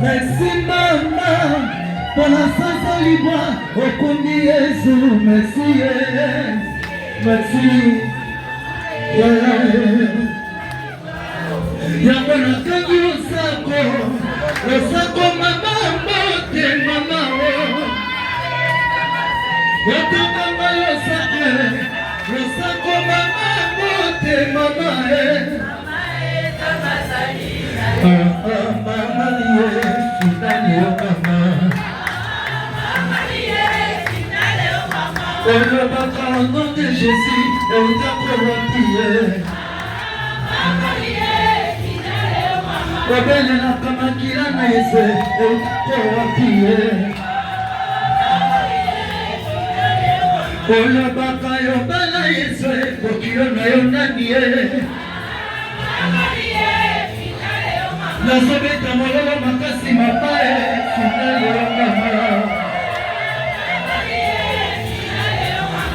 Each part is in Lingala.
Merci maman pour la santé libre au combien Jésus. Merci, merci. Y'a mon akangi le sako maman mote maman yatanga le sako maman mote maman le baka au nom de Jésus, on t'a provoqué. Wabele na kama kila na Yesu, on t'a provoqué. Le baka yo bala Yesu, okilo na yo nanie. Na sobeta mololo makasi mapae, finale yo mama.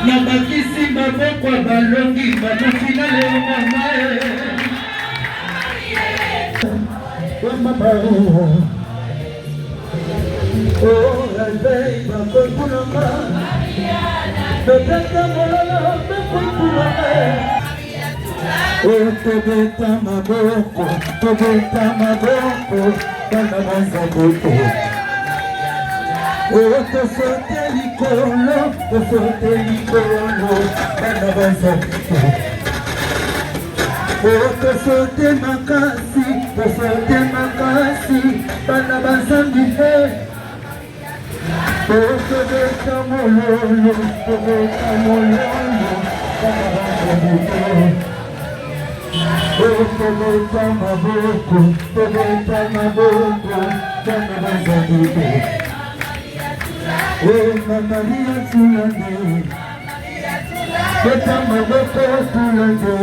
Na bakisi maboko balongi finale yo mama. Mama oh la veille ma kolpulama. Bebeta mololo bekolpulama. Oh tobeta maboko, bana banzaboto. Oh tosote likolo, bana banzaboto. Oh tosote makasi, bana banzambihe. Oh tobeta mololo, bana banzaboto. Oh, tobeta maboko, bana banzaboto. Oh, Maria Tulande, beta maboko Tulande,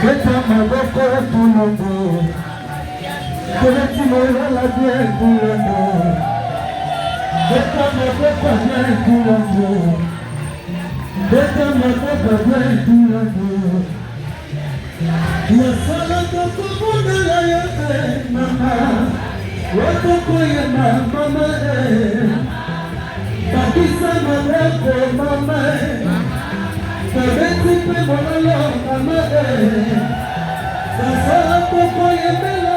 beta maboko Tulande, beta la bien Tulande, beta maboko bien Tulande, beta maboko bien Tulande. Yasala tokumuna la yote mama, watokoye mama bakisa maboko mama, kabeti pe mololo mama yasala tokoye mela.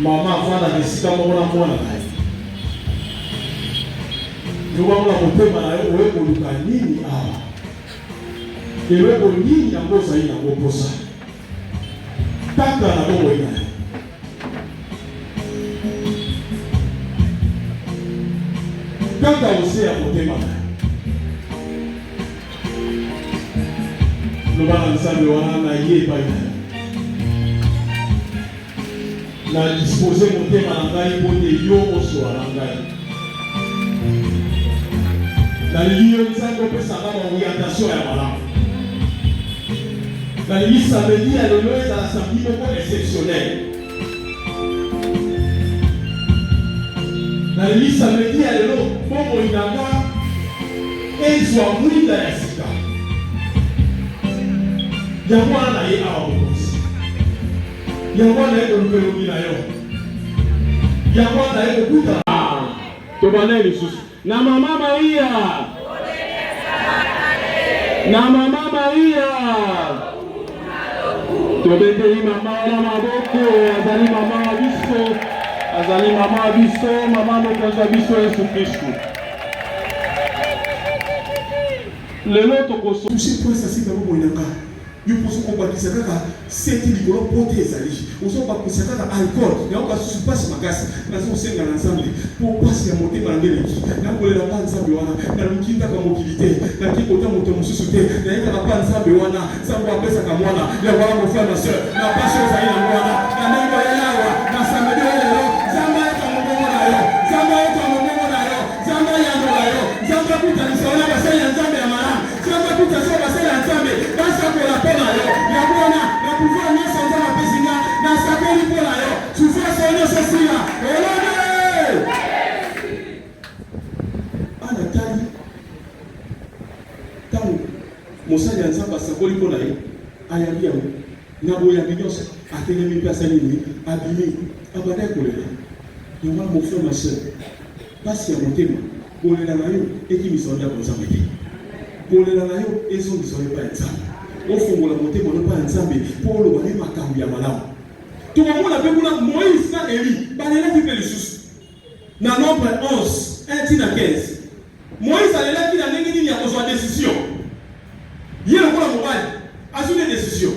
Mama afana kisika mwana mwana naye. Ndugu mutema na wewe uluka nini hawa? Ewe nini amboza ina ngoposa. Taka na bobo ina. Taka usea mutema na. Lubana msabe wana ye baina. Na disposer motema na ngai mpote yo osoa na ngai. Na liyo nzango pesa kama orientation ya malamu. Na liyo samedi ya lelo ezala samedi moko exceptionnel. Na liyo samedi ya lelo bongo inanga ezwa mwinda ya sika. Yango wana na ye awa bokosi. Yango na eko lupelogi na yo. Yango na eko kuta. Tobane lisusu. Na mama Maria. Na mama Maria. Tobeteli mama na maboko. Azali mama biso. Azali mama biso. Mama mokonza biso Yesu Kristo. Lelo tokoso. Touché pour ça c'est comme moinanga. Il faut qu'on bâtisse ça, c'est une école pour tes alliés. On s'en va pour ça, alcool. Et on va se passer ma casse. Parce qu'on s'est dans l'ensemble. Pour passer à monter dans l'énergie. Là, on est là, ensemble, on a le qui n'a pas mobilité. Là, qui compte monter mon sous-souté. Là, il n'y a pas ensemble, on a. Ça va appeler ça comme moi. Là, voilà mon frère, ma soeur. La passion, ça y est, on a. La même voyage, la samedi, Zamba est comme mon moment d'ailleurs. Zamba est comme mon moment d'ailleurs. Zamba est comme mon d'ailleurs. Zamba est comme mon d'ailleurs. Zamba est comme mon d'ailleurs. Zamba est comme mon d'ailleurs. Mosali Nzamba sakoli pona ye ayambi yango na boyambi nyonso atelemi place nini abimi abanda kolela yoma mon frère ma soeur pasi ya motema kolela na yo ekimisa ndako Nzambe te kolela na yo ezongisa yo pa Nzambe ofungola motema no pa Nzambe po oloba ne makambo ya malamu tukamona pe kuna Moïse na Eli balelaki pe lisusu na nombre 11 1 tina 15 Moïse alelaki na ndenge nini ya kozwa décision. Il y a encore la morale, a des décisions.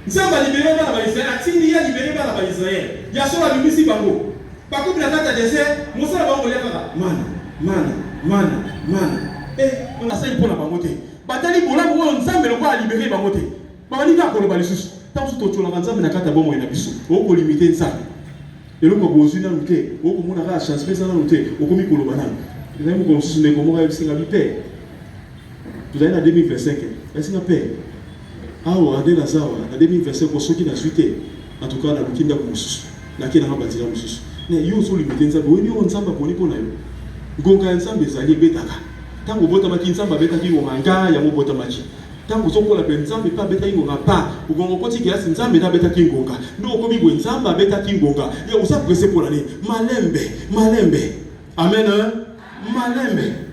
Nous avons libéré par la Israël, il y a libéré par la Israël. Il y a sur la Bible ici, Bango. Par contre, la tête à dessert, mon sang va envoyer par man. Et on a ça pour la bangote. Batali pour la boue, on s'en met le pas à libérer bangote. Bamani va pour le balissus. Tant que tu as un na kata bomo inabisu. On peut limiter ça. Et l'on peut poser dans le thé. On peut monter la chance, mais ça dans le thé. On peut mettre le banane. Nous avons construit comment on va essayer la vie. Vous avez la 2025. Est-ce qu'on a paix? Ah, on a des lazars. La 2025, pour ceux qui n'ont suite. En tout cas, la bouquine d'Aboussous. La qui n'a pas bâti l'Aboussous. Mais il y a aussi limité. Il y a un samba pour les ponailles. Gonga un samba, c'est allié bétaka. Tant que vous avez un samba, bétaka, il y a un gars, il y a un botamaki. Tant que vous avez un samba, pas bétaka, il n'y a pas. Vous avez un petit qui a un samba, bétaka, il y a un gars. Nous, on a un samba, bétaka, il y a un gars. Il y a aussi un pressé pour l'année. Malembe. Amen. Malembe.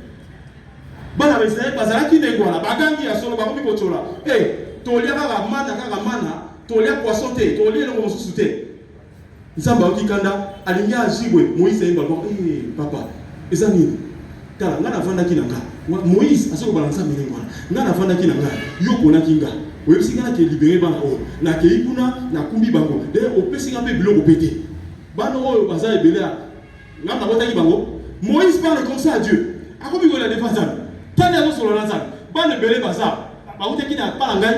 Bana Israël bazalaki nengwala bagangi ya solo bakomi kotola tolia kaka mana tolia poisson te tolia eloko mosusu te nzamba okikanda alingi azibwe Moïse ayemba bon papa eza nini tala nga navandaki na nga Moïse asoko bala nzambe nengwala nga navandaki na nga yo ponaki nga oyebisi nga nake libere bana oyo nakei kuna nakumbi bango de opesi nga mpe biloko pete bana oyo baza ebele nga nabotaki bango Moïse parle comme ça à Dieu akomi kolela defense tani azo solo na nzambe bana ebele baza bakuteki na pala ngai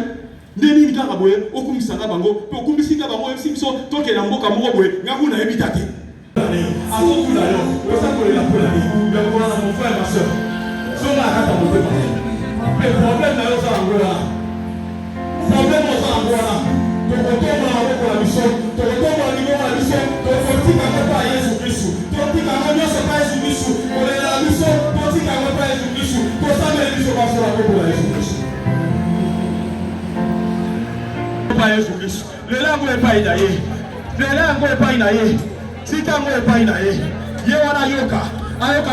nde nini kaka boye okumisanga bango mpe okumisika bango oyebisi biso tokela mboka moko boye nga kuna yebita te azokuna yo oza kolela mpolani yakola na mon frère ma soeur songa akata motema mpe problème na yo oza yango wana problème oza yango wana tokotombola maboko na biso tokotombola liboko na biso tokotikanga mpa Yesu Kristu totikanga nyonso mpa Yesu Kristu kolela na biso totikanga mpa Yesu Kristu tosambela biso basola kokola Yesu Kristu mpa Yesu Kristu lela yango epai na ye lela yango epai na ye tika yango epai na ye ye wana ayoka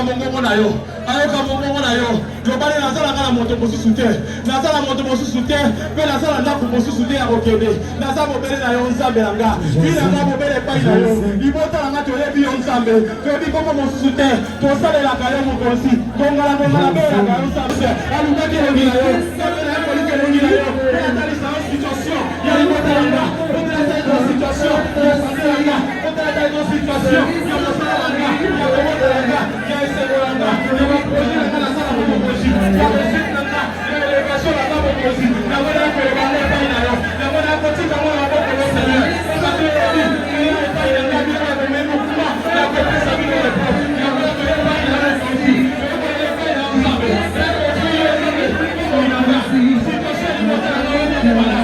mongongo na yo lobale nazala nga na moto mosusu te nazala moto mosusu te mpe nazala ndako mosusu te ya kokende naza mobele na yo nzambe na nga bina nga mobele epai na yo libota na nga toyebi yo nzambe toyebi kombo mosusu te tosalelaka yo mokonzi kongala belelaka yo nzambe alukaki elongi na yo nzambe na yo kolika elongi na yo etalisa yo situation ya libota na nga otelasa yo situation ya sante na nga otelasa yo situation ya mosala na nga ya komoto na nga ya eseko na nga ya baproje na nga nasala mokomoji ya resite na nga ya elevation na nga mokozi yango na yakolebanga epai na yo yango na yakotika ngo na maboko yo seigneur osate ebi eya epai na nga bino ya komei mokuma ya kopesa bino repo yango na koya epai na yo mokozi oyekolela epai na yo nzambe yakozi yo nzambe komoi na nga situation ya libota na nga oyebala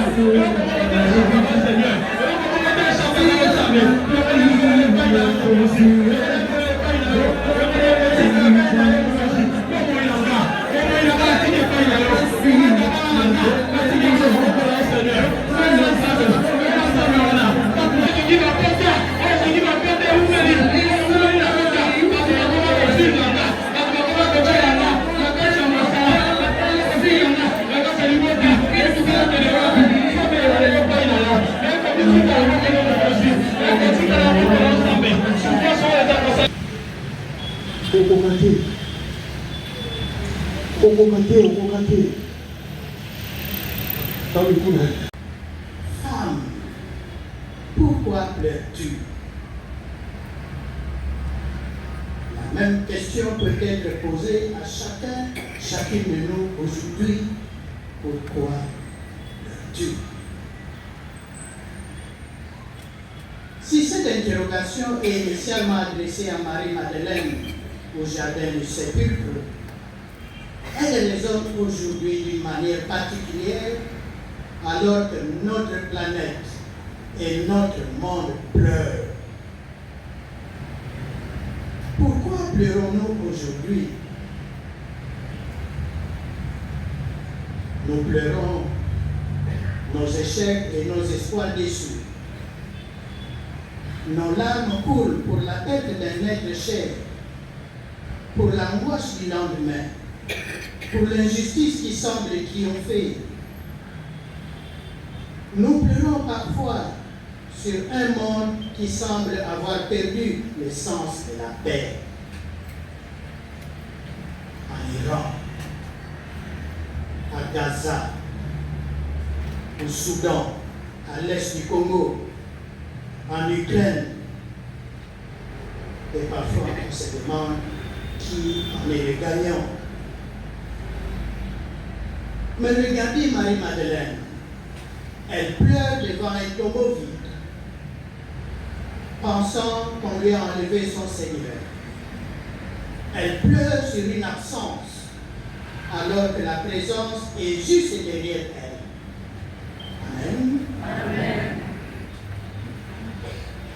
oyokomona seigneur oyokomona echapela yo nzambe oyokolela epai na yo mokozi Okokate. Tahu kuna Pourquoi pleures-tu? La même question peut être posée à chacune de nous aujourd'hui. Pourquoi pleures-tu? Si cette interrogation est initialement adressée à Marie-Madeleine au jardin du sépulcre, elle résonne aujourd'hui d'une manière particulière alors que notre planète et notre monde pleurent. Pourquoi pleurons-nous aujourd'hui? Nous pleurons nos échecs et nos espoirs déçus. Nos larmes coulent pour la perte d'un être cher, pour l'angoisse du lendemain, pour l'injustice qui semble triompher. Nous pleurons parfois sur un monde qui semble avoir perdu le sens de la paix. En Iran, à Gaza, au Soudan, à l'est du Congo, en Ukraine. Et parfois on se demande qui en est le gagnant. Mais regardez Marie-Madeleine, elle pleure devant un tombeau vide, pensant qu'on lui a enlevé son Seigneur. Elle pleure sur une absence, alors que la présence est juste derrière elle. Amen. Amen.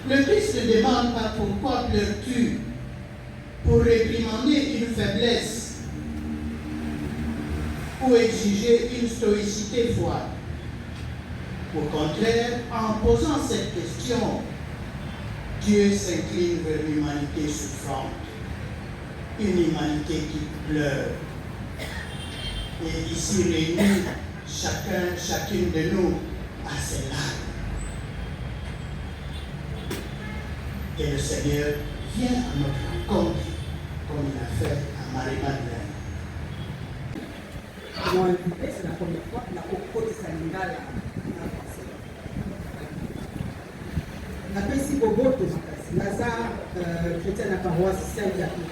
Le Christ ne demande pas pourquoi pleures-tu pour réprimander une faiblesse ou exiger une stoïcité froide. Au contraire, en posant cette question, Dieu s'incline vers l'humanité souffrante, une humanité qui pleure. Et ici réunis, chacune de nous a ses larmes. Et le Seigneur vient à notre rencontre, comme il a fait à Marie-Madeleine. C'est la première fois que la Coco de Salingala a fait si beau Lazare, chrétien de la paroisse Saint-Jacques.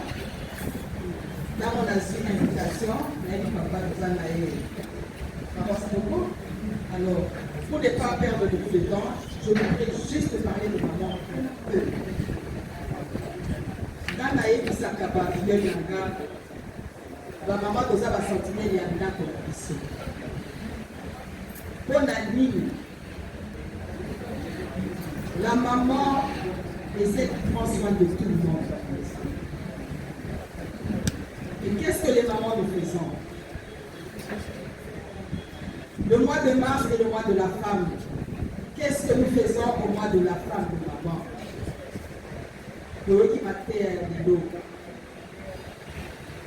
Là, on a su une invitation, mais il papa nous en a eu. Paroisse Coco. Alors, pour ne pas perdre beaucoup de temps, je voudrais juste parler de maman un peu. Dans la vie, ça a été la maman doit avoir sentiment il y a un peu de pour la nuit, la maman essaie de prendre soin de tout le monde. Et qu'est-ce que les mamans nous faisons? Le mois de mars est le mois de la femme. Qu'est-ce que nous faisons au mois de la femme de maman? Le qui m'a fait l'eau.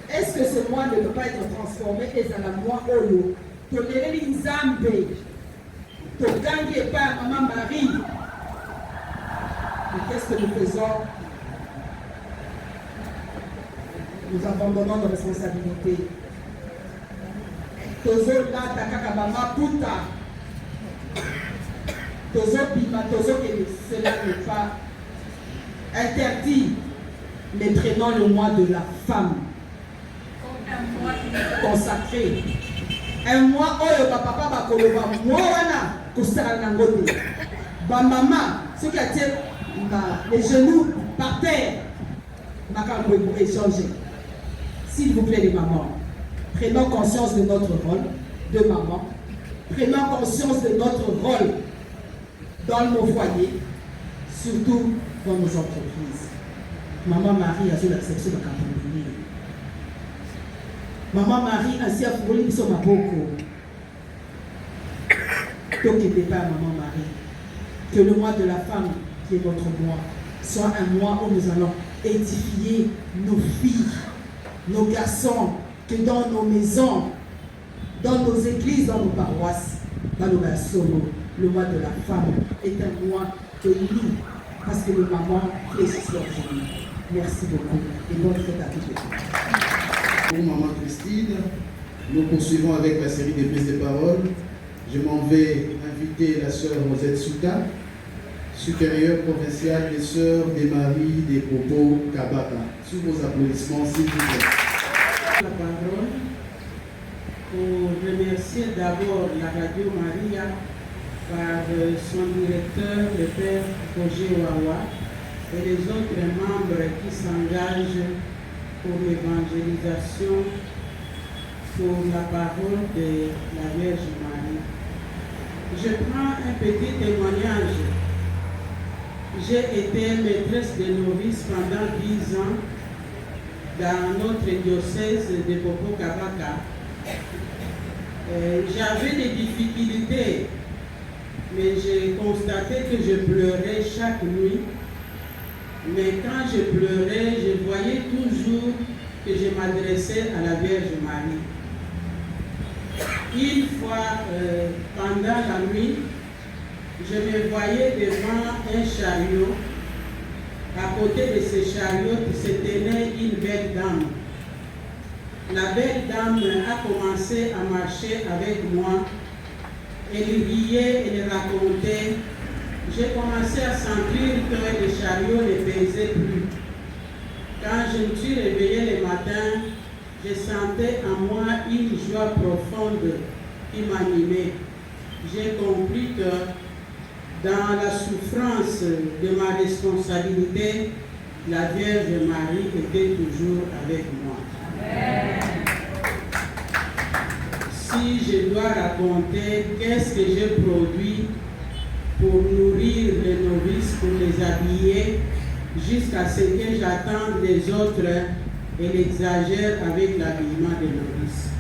Est-ce que ce mois ne peut pas être transformé et dans la mois Olo? Tolérer les Zambé, to gagner par maman Marie. Et qu'est-ce que nous faisons? Nous abandonnons nos responsabilités. Tozo là, takaka maman puta. Tozo bima, tozo que cela n'est pas interdit. Mais prenons le mois de la femme. Consacré. Un mois où le papa va koloba moi wana kosala nango te. Ba maman, ce qui a été les genoux par terre, makambo pour échanger. S'il vous plaît les mamans, prenons conscience de notre rôle de maman. Prenons conscience de notre rôle dans nos foyers, surtout dans nos entreprises. Maman Marie a fait l'acception de Campagnie. Maman Marie ainsi a fourni biso maboko. T'occupez pas Maman Marie. Que le mois de la femme, qui est votre mois, soit un mois où nous allons édifier nos filles, nos garçons, que dans nos maisons, dans nos églises, dans nos paroisses, dans nos solo, le mois de la femme est un mois de nous, parce que les mamans fléchissent leur journée. Merci beaucoup et bonne fête à toutes les filles. Pour Maman Christine, nous poursuivons avec la série des prises de parole. Je m'en vais inviter la sœur Rosette Souka supérieure provinciale des Sœurs des Maries des Popo Kabaka. Sous vos applaudissements, s'il vous plaît. La parole pour remercier d'abord la Radio Maria par son directeur, le Père Roger Wawa, et les autres membres qui s'engagent pour l'évangélisation, pour la parole de la Vierge Marie. Je prends un petit témoignage. J'ai été maîtresse de novice pendant 10 ans dans notre diocèse de Popo Kabaka. J'avais des difficultés, mais j'ai constaté que je pleurais chaque nuit. Mais quand je pleurais, je voyais toujours que je m'adressais à la Vierge Marie. Une fois, pendant la nuit, je me voyais devant un chariot. À côté de ce chariot se tenait une belle dame. La belle dame a commencé à marcher avec moi. Elle riait, elle racontait. J'ai commencé à sentir que le chariot ne pesait plus. Quand je me suis réveillée le matin, je sentais en moi une joie profonde qui m'animait. J'ai compris que dans la souffrance de ma responsabilité, la Vierge Marie était toujours avec moi. Amen. Si je dois raconter qu'est-ce que j'ai produit pour nourrir les novices, pour les habiller, jusqu'à ce que j'attende des autres, elle exagère avec l'habillement des novices.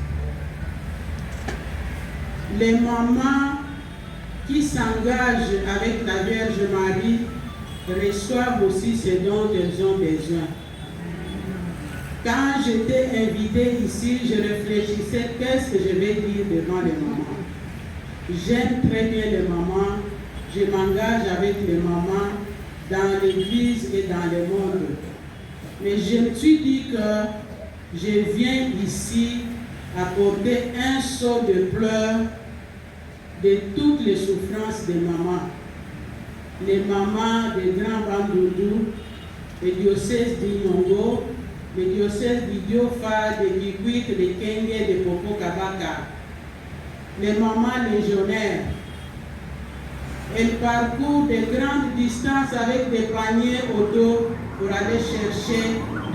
Les mamans qui s'engagent avec la Vierge Marie reçoivent aussi ce dont elles ont besoin. Quand j'étais invitée ici, je réfléchissais qu'est-ce que je vais dire devant les mamans. J'aime très bien les mamans, je m'engage avec les mamans dans l'église et dans le monde. Mais je me suis dit que je viens ici apporter un seau de pleurs de toutes les souffrances des mamans. Les mamans des Grands Bandoudou, le diocèse d'Inongo, le diocèse d'Idiofa, de Kikwit, de Kenge, de Popo Kabaka. Les mamans légionnaires. Elles parcourent de grandes distances avec des paniers au dos pour aller chercher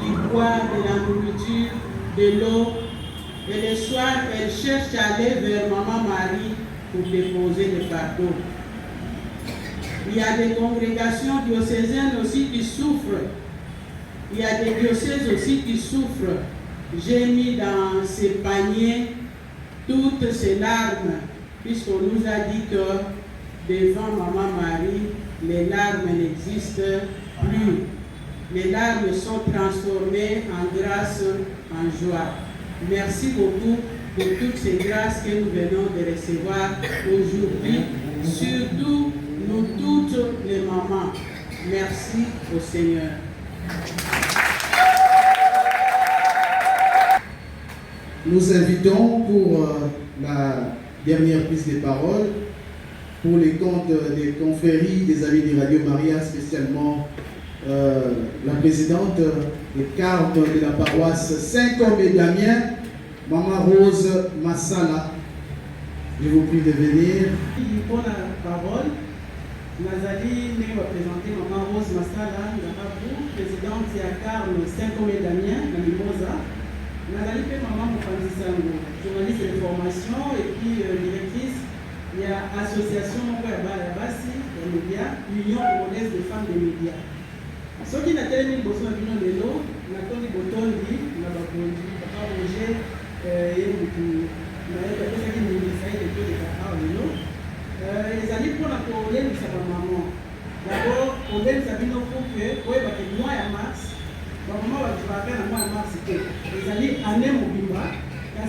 du bois, de la nourriture, de l'eau. Et le soir, elles cherchent à aller vers Maman Marie pour déposer le fardeau. Il y a des congrégations diocésaines aussi qui souffrent. Il y a des diocèses aussi qui souffrent. J'ai mis dans ces paniers toutes ces larmes, puisqu'on nous a dit que devant Maman Marie, les larmes n'existent plus. Les larmes sont transformées en grâce, en joie. Merci beaucoup pour toutes ces grâces que nous venons de recevoir aujourd'hui, surtout nous toutes les mamans. Merci au Seigneur. Nous invitons pour la dernière prise de parole, pour les comptes des confréries des Amis de Radio Maria, spécialement la présidente des cartes de la paroisse Saint-Côme et Damien, Maman Rose Massala. Je vous prie de venir. Pour la parole, Nazali nous représenter Maman Rose Massala, présidente de la carte Saint-Côme et Damien, la Mimosa. Nazali fait Maman Moukanisango, journaliste de formation et puis directrice. Il y a l'association Basi, les médias, l'Union congolaise des femmes des médias. Ce qui n'a pas été besoin de l'eau, n'a pas été besoin de n'a pas bougé, et les amis pour la Congolaise, ça va maman. D'abord, on aime sa vie pour que moi à mars, maman va faire un mois à mars. Les amis, année mobimba.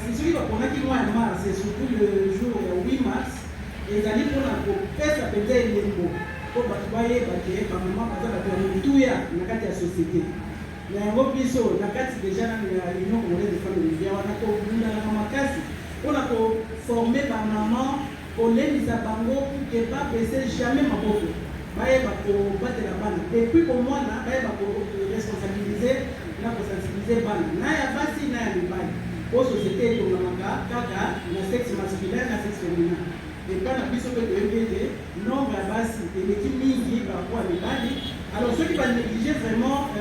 C'est celui qui va prendre qui mois à mars, c'est surtout le jour 8 mars. Les amis pour la faire ça peut être limbo. Pour battre maman, parce que tout y a dans la société. Mais on va plus sur la carte déjà dans l'Union congolaise des femmes de médias. On a formé par maman, on les mis à bango pour que pas baisser jamais ma boue. bayeba kobatela bana depuis komwana bayeba koresponsabilize na kosensibilize bana na ya basi na ya mibali po société etongamaka kaka na sexe masculin na sexe féminin epa na biso mpe toyebi ete nombre ya basi eleki mingi barapo ya mibali. Alors soki banéglige vraiment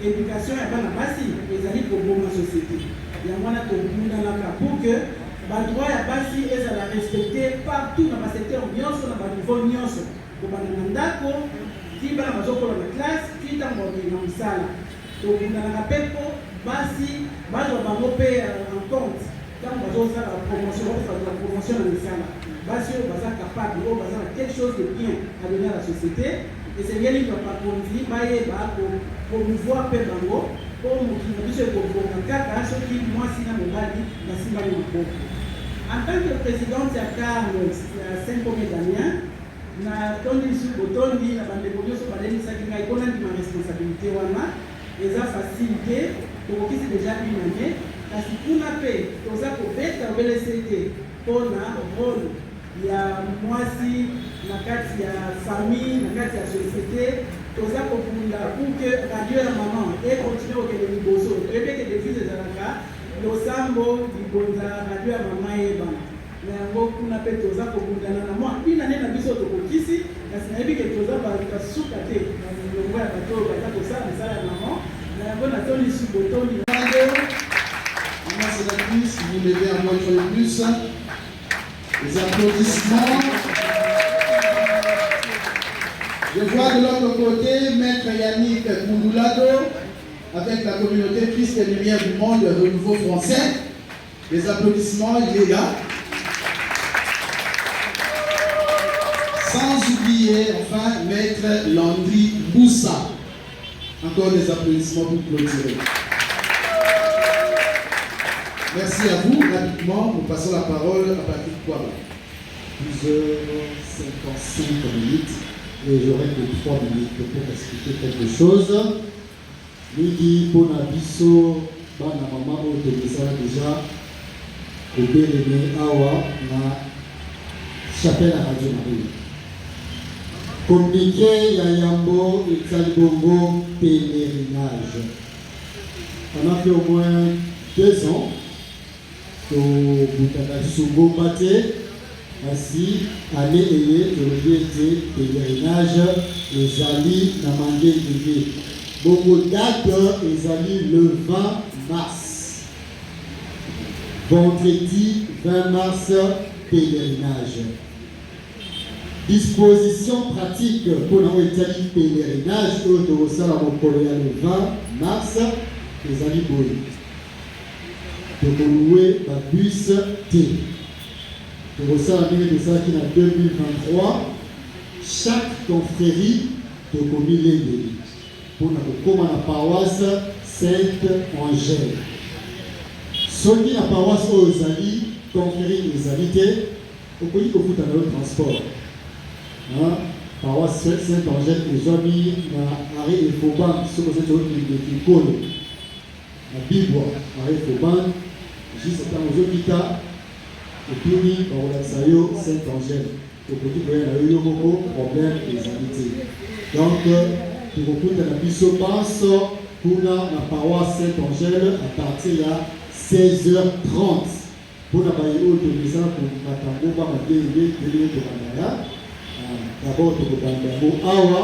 éducation ya bana basi ezali koboma société yango wana tobundanaka pour que badroit ya basi ezala respecté partout na basecteur nyonso na baniveau nyonso kobanda na ndako ti bana bazokola na classe ti ntango bakei na mosala tobundanaka mpe mpo basi bazwa bango mpe en compte ntango bazosala promotion bakofata promotion na misala basi oyo baza capable oyo baza na quelque chose de bien à donner à la société esengeli bakonzi bayeba promouvoir mpe bango po mokili na biso ekobonga kaka soki mwasi na mobali basimbani maboko. En tant que présidente ya CAR Saint-Pomé Damien na tondi lisusu botondi na bandeko nyonso balemisaki ngai mpona ndima responsabilité wana eza facile te tokokisi déjà une année kasi kuna mpe toza kobeta obelese te mpona rôle ya mwasi na kati ya famille na kati ya société toza kobunda pour que radio ya maman ekontinue kokende liboso toyebi ete devise ezalaka losambo libonza radio ya mama eyebana na yango kuna mpe toza kobundana na mwa binane na biso tokokisi kasi nayebi ke toza basuka te na milongo ya bato oyo baza kosala misala ya mama na yango natoni lisu botoni Maman sénatrice, vous levez à moi le plus. Les applaudissements. Je vois de l'autre côté Maître Yannick Koundoulado avec la communauté Christ et Lumière du Monde Renouveau Français. Les applaudissements, il est là. Sans oublier, enfin, Maître Landry Boussa. Encore des applaudissements pour clôturer. Merci à vous. Rapidement, nous passons la parole à Patrick Kouaba. 12h55 minutes et j'aurai que 3 minutes pour expliquer quelque chose. Midi pour Nabiso, Bana Mama Otomisa déjà, au Béréné Awa, na chapelle à Radio Marie. Communiqué Yayambo et Talibongo pèlerinage. On a fait au moins 2 ans. To Boutaka Sungo Bate, ainsi, année et le pèlerinage, les alliés Namandé Gué. Beaucoup date, les alliés le 20 mars. Vendredi 20 mars, pèlerinage. Disposition pratique pour l'Italie pèlerinage, au le 20 mars, les alliés Boy. De louer la bus T. Pour ça, en 2023, chaque confrérie de communauté pour la paroisse Sainte-Angèle. Ceux qui la paroisse aux alliés, confrérie des alliés, au pays au foot dans le transport. Paroisse Sainte-Angèle, les amis, arrêt et Fauban, ce que c'est qui colle. La Bible, arrêt Fauban. Juste dans les hôpitaux, et puis on a Saint-Angèle. Au petit problème, il y a eu beaucoup de problèmes des habités. Donc, pour beaucoup de la mission passe pour la paroisse Saint-Angèle à partir de 16h30. Pour la baille haute de maison, pour la tango, pour la télé, de Bandaya. D'abord, pour le Bandaya, Awa,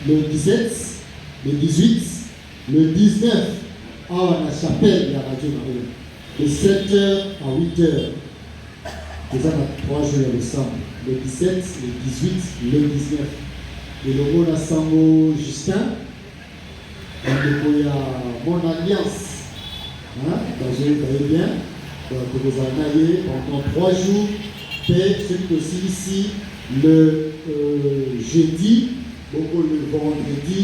le 17, le 18, le 19. À la chapelle de la Radio Marie, de 7h à 8h. Nous avons 3 jours ensemble, le 17, le 18, le 19. Et le mot de Sambo Justin, il y a mon alliance. Vous voyez bien, donc vous en avez pendant 3 jours, et c'est aussi ici le jeudi, le vendredi,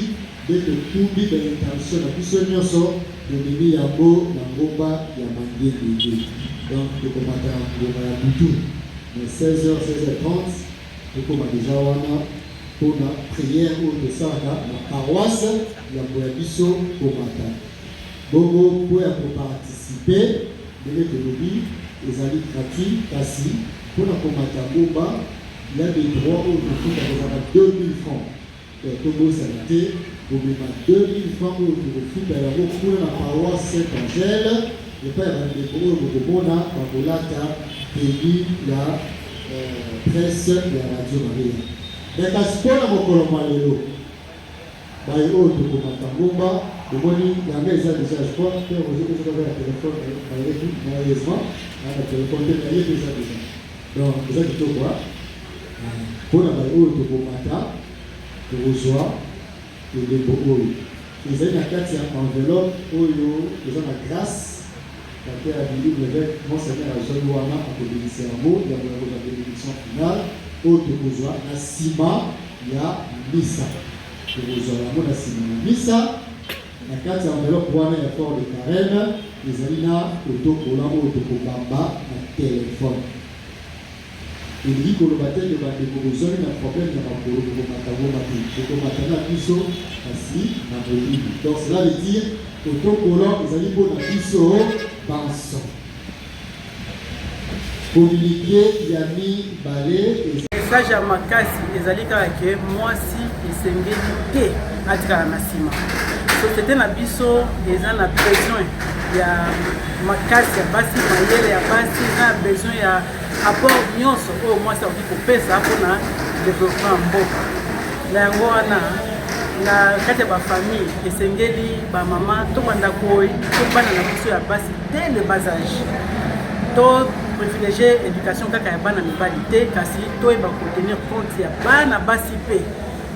dès que tout le monde est intention, la puissance de Mimi Yabo, Nangomba, Yamandé, Bébé. Donc, le commandant Ngoma Yaboutou, 16h, 16h30, le commandant déjà pour la prière ou de ça, la paroisse, Yaboyabiso, commandant. Donc, pour participer, les amis gratuits, assis, pour la commandant Ngomba, il y a des droits au profit à 2000 francs. Comme vous savez, vous mettez 2000 francs au profit à la pour la paroisse Saint-Angèle. Le père a des gros de Bona, Pabolata, pays la presse de la Radio Maria. Mais quand ce qu'on a mon colomalelo, bah il y a autre comme Matangomba, le moni, la maison déjà je crois, que vous avez déjà le téléphone, malheureusement, le téléphone est déjà. Donc vous avez tout quoi? Pour la autre comme Mata, pour reçoit et les beaux. Ils ont une carte enveloppe où ils ont la grâce. Quand a dit l'évêque, Monseigneur Jean Louana a bénéficié un mot, il y a la bénédiction finale, autre besoin, la Sima, il y a Missa. Le besoin, la Sima, Missa, la carte enveloppe pour un effort de carême, les alina, autocolant, autocobamba, la téléphone. Il dit que le baptême de la décoration, il y a un problème de la décoration, donc cela veut dire autocollant, les alina, pour la piso, Banson. Communiquer, Yami, Balé et message à Makasi, les alika que moi si et sengeli à tika na sima. Société na biso les gens ont besoin il y a Makasi ya basi mayele ya basi na besoin ya apport nyonso au moins ça veut dire ça pour na développement mboka. Na yango wana na kati ba famille esengeli ba mama to banda koyi to bana na biso ya basi dès le bas âge to privilégier éducation kaka ya bana mibali te kasi to eba ko tenir compte ya bana basi pe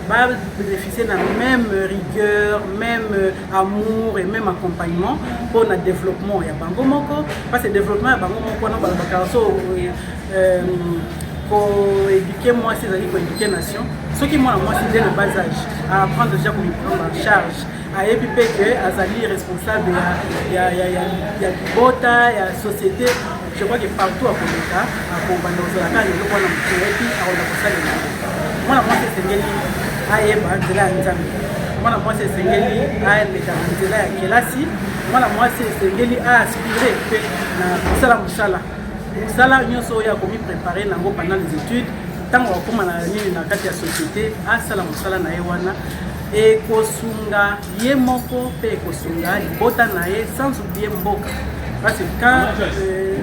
ba bénéficier na même rigueur, même amour et même accompagnement pour le développement ya bango moko parce que développement ya bango moko na ba bakaso pour éduquer moi c'est à dire pour éduquer nation ce qui moi c'est dès le bas âge à apprendre déjà pour prendre en charge à épiper que azali responsable ya bota ya société je crois que partout à Koleka à Kobandozo la case de Kona Muteki à Olakosale moi c'est sengeli ayeba nzela ya nzambe moi c'est sengeli ayeleka nzela ya kelasi moi c'est sengeli aspiré pe na kusala musala sala nyonso ya komi préparer nango pendant les études tango akoma na nini na kati ya société asala musala na ye wana et kosunga ye moko pe kosunga libota na ye sans oublier mboka parce que quand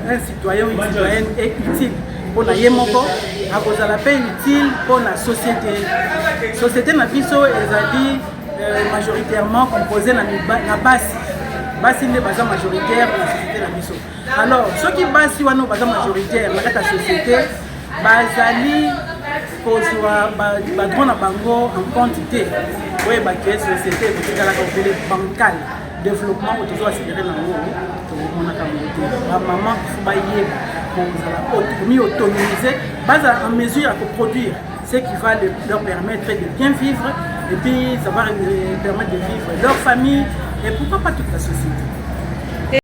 un citoyen ou une citoyenne est utile pour na ye moko akozala pe utile pour la société na biso ezali majoritairement composé na basi nde baza majoritaire na société na biso. Alors soki basi wana baza majoritaire na kati ya société bazali kozwa badron na bango en compte te oyeba ke société ekotikalaka obele bancal développement oyo tozo asidere nango tomonaka ngo te bamama bayeba kozala komi autonomiser bazala en mesure ya koproduire ce qui va leur permettre de bien vivre et puis ça va leur permettre de vivre leur famille et pourquoi pas toute la société.